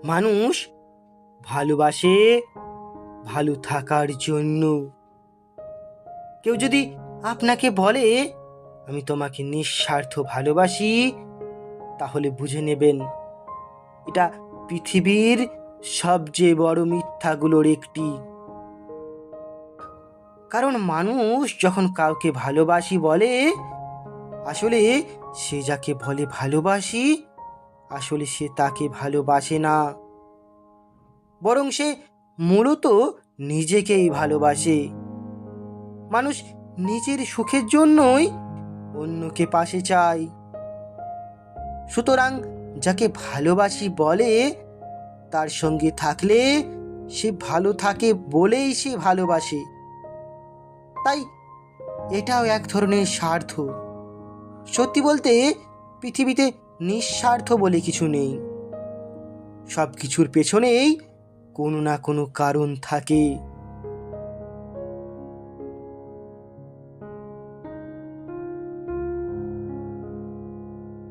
মানুষ ভালোবাসে ভালো থাকার জন্য। কেউ যদি আপনাকে বলে আমি তোমাকে নিঃস্বার্থ ভালোবাসি, তাহলে বুঝে নেবেন এটা পৃথিবীর সবচেয়ে বড় মিথ্যাগুলোর একটি। কারণ মানুষ যখন কাউকে ভালোবাসি বলে, আসলে সে যাকে বলে ভালোবাসি, আসলে সে তাকে ভালোবাসে না, বরং সে মূলত নিজেকেই ভালোবাসে। মানুষ নিজের সুখের জন্যই অন্যকে পাশে চায়। সুতরাং যাকে ভালোবাসি বলে, তার সঙ্গে থাকলে সে ভালো থাকে বলেই সে ভালোবাসে। তাই এটাও এক ধরনের স্বার্থ। সত্যি বলতে পৃথিবীতে নিঃস্বার্থ বলে কিছু নেই। সব কিছুর পেছনেই কোনো না কোনো কারণ থাকে।